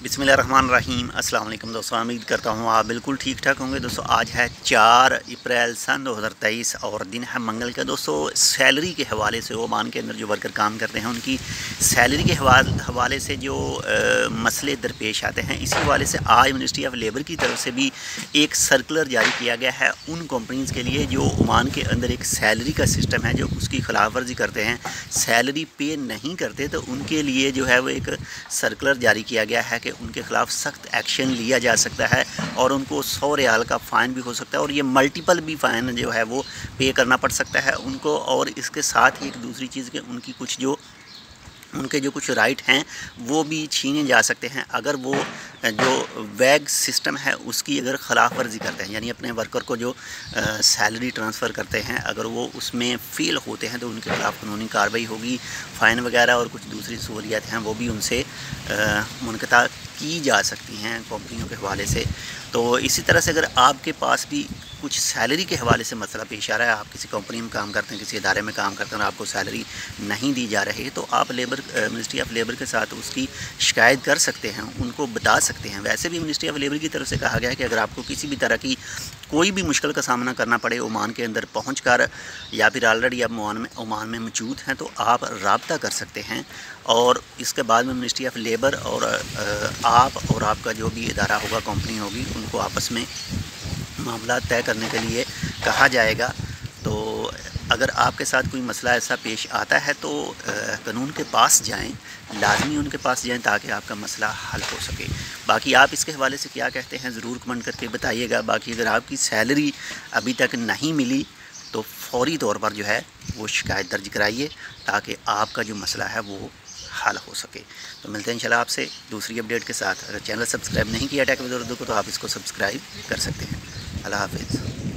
बिस्मिल्लाहिर्रहमानिर्रहीम। अस्सलाम वालेकुम दोस्तों, उम्मीद करता हूँ आप बिल्कुल ठीक ठाक होंगे। दोस्तों आज है 4 अप्रैल सन 2023 और दिन है मंगल का। दोस्तों सैलरी के हवाले से ओमान के अंदर जो वर्कर काम करते हैं उनकी सैलरी के हवाले से जो मसले दरपेश आते हैं, इसी हवाले से आज मिनिस्ट्री ऑफ लेबर की तरफ से भी एक सर्कुलर जारी किया गया है उन कंपनीज़ के लिए जो ओमान के अंदर एक सैलरी का सिस्टम है, जो उसकी खिलाफ वर्जी करते हैं, सैलरी पे नहीं करते, तो उनके लिए जो है वो एक सर्कुलर जारी किया गया है कि उनके ख़िलाफ़ सख्त एक्शन लिया जा सकता है और उनको 100 रियाल का फ़ाइन भी हो सकता है और ये मल्टीपल भी फ़ाइन जो है वो पे करना पड़ सकता है उनको। और इसके साथ ही एक दूसरी चीज़ कि उनकी कुछ राइट हैं वो भी छीने जा सकते हैं अगर वो जो वैग सिस्टम है उसकी अगर ख़िलाफ़ वर्जी करते हैं, यानी अपने वर्कर को जो सैलरी ट्रांसफ़र करते हैं अगर वो उसमें फ़ेल होते हैं तो उनके ख़िलाफ़ कानूनी कार्रवाई होगी। फ़ाइन वगैरह और कुछ दूसरी सहूलियत हैं वो भी उनसे मुनक़ता की जा सकती हैं कंपनियों के हवाले से। तो इसी तरह से अगर आपके पास भी कुछ सैलरी के हवाले से मसला पेश आ रहा है, आप किसी कंपनी में काम करते हैं, किसी इदारे में काम करते हैं और आपको सैलरी नहीं दी जा रही है, तो आप मिनिस्ट्री ऑफ लेबर के साथ उसकी शिकायत कर सकते हैं, उनको बता सकते हैं। वैसे भी मिनिस्ट्री ऑफ लेबर की तरफ से कहा गया है कि अगर आपको किसी भी तरह की कोई भी मुश्किल का सामना करना पड़े ओमान के अंदर पहुँच कर, या फिर ऑलरेडी आप ओमान में मौजूद हैं, तो आप रब्ता कर सकते हैं। और इसके बाद में मिनिस्ट्री ऑफ लेबर और आप और आपका जो भी इदारा होगा, कंपनी होगी, उनको आपस में मामला तय करने के लिए कहा जाएगा। तो अगर आपके साथ कोई मसला ऐसा पेश आता है तो कानून के पास जाएं, लाजमी उनके पास जाएं ताकि आपका मसला हल हो सके। बाकी आप इसके हवाले से क्या कहते हैं ज़रूर कमेंट करके बताइएगा। बाकी अगर आपकी सैलरी अभी तक नहीं मिली तो फौरी तौर पर जो है वो शिकायत दर्ज कराइए ताकि आपका जो मसला है वो हल हो सके। तो मिलते हैं इंशाल्लाह आपसे दूसरी अपडेट के साथ। अगर चैनल सब्सक्राइब नहीं किया टेक विद उर्दू को तो आप इसको सब्सक्राइब कर सकते हैं। अल्लाह हाफ़िज़।